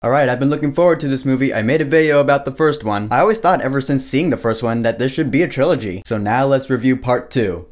Alright, I've been looking forward to this movie. I made a video about the first one. I always thought ever since seeing the first one that there should be a trilogy. So now let's review part 2.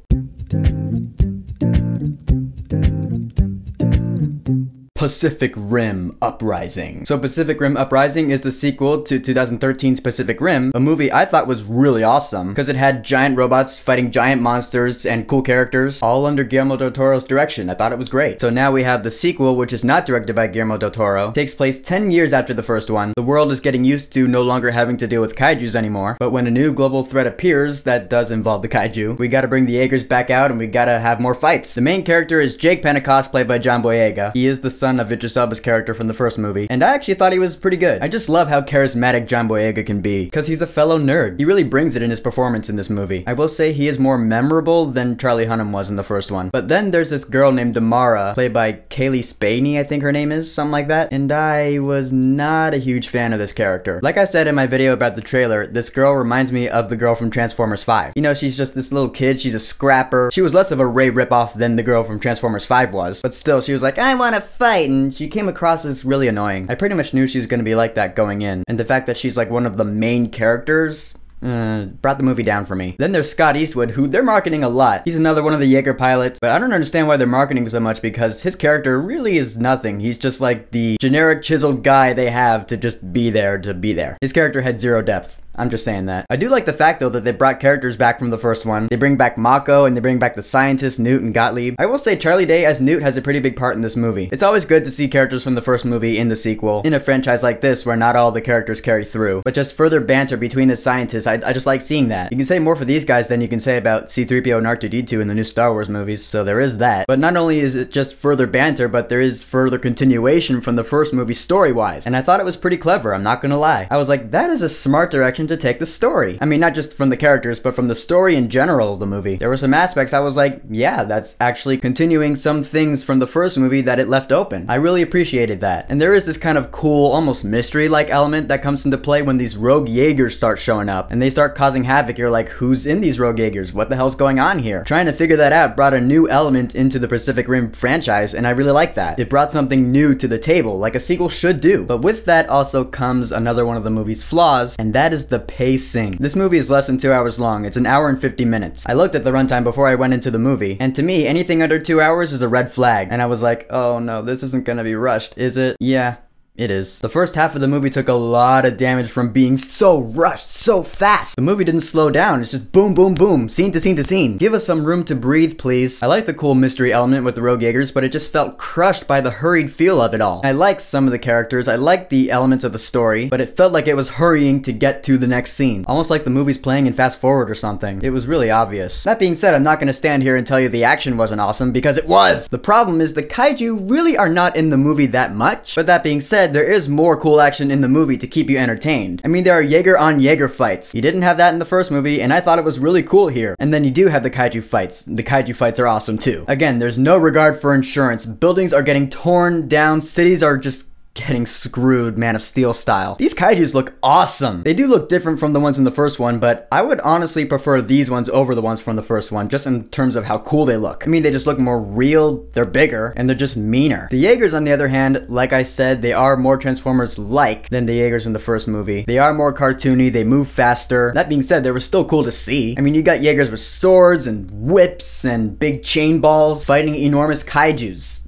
Pacific Rim Uprising. So Pacific Rim Uprising is the sequel to 2013's Pacific Rim, a movie I thought was really awesome because it had giant robots fighting giant monsters and cool characters, all under Guillermo del Toro's direction. I thought it was great. So now we have the sequel, which is not directed by Guillermo del Toro. It takes place 10 years after the first one. The world is getting used to no longer having to deal with kaijus anymore, but when a new global threat appears that does involve the kaiju, we gotta bring the Jaegers back out and we gotta have more fights. The main character is Jake Pentecost, played by John Boyega. He is the son of Idris Elba's character from the first movie, and I actually thought he was pretty good. I just love how charismatic John Boyega can be, because he's a fellow nerd. He really brings it in his performance in this movie. I will say he is more memorable than Charlie Hunnam was in the first one. But then there's this girl named Damara, played by Kaylee Spaney, I think her name is, something like that, and I was not a huge fan of this character. Like I said in my video about the trailer, this girl reminds me of the girl from Transformers 5. You know, she's just this little kid, she's a scrapper. She was less of a Rey ripoff than the girl from Transformers 5 was, but still, she was like, I want to fight, and she came across as really annoying. I pretty much knew she was going to be like that going in, and the fact that she's like one of the main characters brought the movie down for me. Then there's Scott Eastwood, who they're marketing a lot. He's another one of the Jaeger pilots, but I don't understand why they're marketing so much because his character really is nothing. He's just like the generic chiseled guy they have to just be there to be there. His character had zero depth. I'm just saying that. I do like the fact though that they brought characters back from the first one. They bring back Mako and they bring back the scientists Newt and Gottlieb. I will say Charlie Day as Newt has a pretty big part in this movie. It's always good to see characters from the first movie in the sequel, in a franchise like this where not all the characters carry through, but just further banter between the scientists. I just like seeing that. You can say more for these guys than you can say about C-3PO and R2-D2 in the new Star Wars movies, so there is that. But not only is it just further banter, but there is further continuation from the first movie story-wise, and I thought it was pretty clever, I'm not gonna lie. I was like, that is a smart direction to take the story. I mean, not just from the characters, but from the story in general of the movie. There were some aspects I was like, yeah, that's actually continuing some things from the first movie that it left open. I really appreciated that. And there is this kind of cool, almost mystery-like element that comes into play when these rogue Jaegers start showing up, and they start causing havoc. You're like, who's in these rogue Jaegers? What the hell's going on here? Trying to figure that out brought a new element into the Pacific Rim franchise, and I really like that. It brought something new to the table, like a sequel should do. But with that also comes another one of the movie's flaws, and that is the pacing. This movie is less than 2 hours long. It's an hour and 50 minutes. I looked at the runtime before I went into the movie, and to me, anything under 2 hours is a red flag. And I was like, oh no, this isn't gonna be rushed, is it? Yeah. It is. The first half of the movie took a lot of damage from being so rushed, so fast. The movie didn't slow down. It's just boom, boom, boom, scene to scene to scene. Give us some room to breathe, please. I like the cool mystery element with the rogue Jaegers, but it just felt crushed by the hurried feel of it all. I liked some of the characters, I liked the elements of the story, but it felt like it was hurrying to get to the next scene. Almost like the movie's playing in fast forward or something. It was really obvious. That being said, I'm not gonna stand here and tell you the action wasn't awesome, because it was! The problem is the kaiju really are not in the movie that much, but that being said, there is more cool action in the movie to keep you entertained. I mean, there are Jaeger on Jaeger fights. You didn't have that in the first movie, and I thought it was really cool here. And then you do have the kaiju fights. The kaiju fights are awesome too. Again, there's no regard for insurance. Buildings are getting torn down. Cities are just getting screwed, Man of Steel style. These kaijus look awesome. They do look different from the ones in the first one, but I would honestly prefer these ones over the ones from the first one, just in terms of how cool they look. I mean, they just look more real, they're bigger, and they're just meaner. The Jaegers, on the other hand, like I said, they are more Transformers-like than the Jaegers in the first movie. They are more cartoony, they move faster. That being said, they were still cool to see. I mean, you got Jaegers with swords and whips and big chain balls fighting enormous kaijus.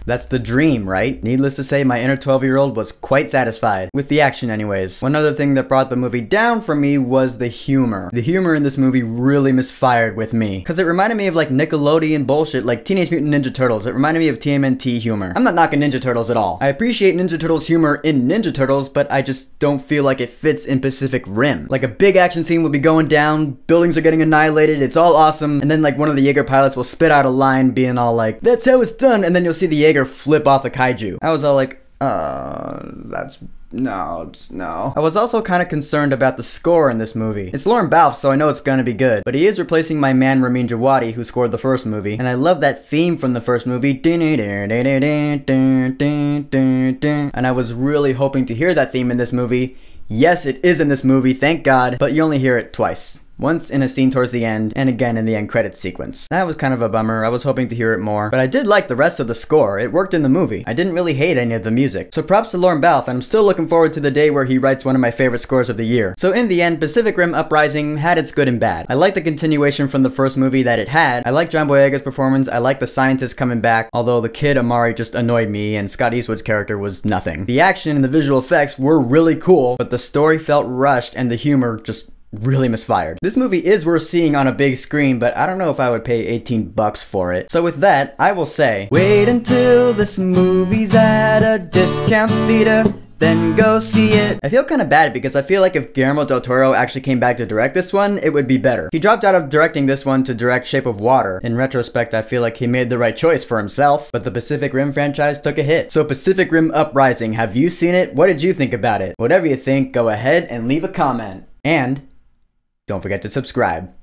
That's the dream, right? Needless to say, my inner 12-year-old was quite satisfied. With the action anyways. One other thing that brought the movie down for me was the humor. The humor in this movie really misfired with me. Because it reminded me of like Nickelodeon bullshit, like Teenage Mutant Ninja Turtles. It reminded me of TMNT humor. I'm not knocking Ninja Turtles at all. I appreciate Ninja Turtles humor in Ninja Turtles, but I just don't feel like it fits in Pacific Rim. Like a big action scene will be going down, buildings are getting annihilated, it's all awesome, and then like one of the Jaeger pilots will spit out a line being all like, that's how it's done, and then you'll see the Jaeger flip off the kaiju. I was all like, no. I was also kind of concerned about the score in this movie. It's Lauren Balfe, so I know it's gonna be good, but he is replacing my man Ramin Djawadi, who scored the first movie, and I love that theme from the first movie, and I was really hoping to hear that theme in this movie. Yes, it is in this movie, thank God, but you only hear it twice. once in a scene towards the end, and again in the end credits sequence. That was kind of a bummer. I was hoping to hear it more, but I did like the rest of the score. It worked in the movie. I didn't really hate any of the music. So props to Lorne Balfe, and I'm still looking forward to the day where he writes one of my favorite scores of the year. So in the end, Pacific Rim Uprising had its good and bad. I like the continuation from the first movie that it had. I like John Boyega's performance. I like the scientist coming back, although the kid Amari just annoyed me and Scott Eastwood's character was nothing. The action and the visual effects were really cool, but the story felt rushed and the humor just really misfired. This movie is worth seeing on a big screen, but I don't know if I would pay 18 bucks for it. So with that, I will say, wait until this movie's at a discount theater, then go see it. I feel kind of bad because I feel like if Guillermo del Toro actually came back to direct this one, it would be better. He dropped out of directing this one to direct Shape of Water. In retrospect, I feel like he made the right choice for himself, but the Pacific Rim franchise took a hit. So Pacific Rim Uprising, have you seen it? What did you think about it? Whatever you think, go ahead and leave a comment. And don't forget to subscribe.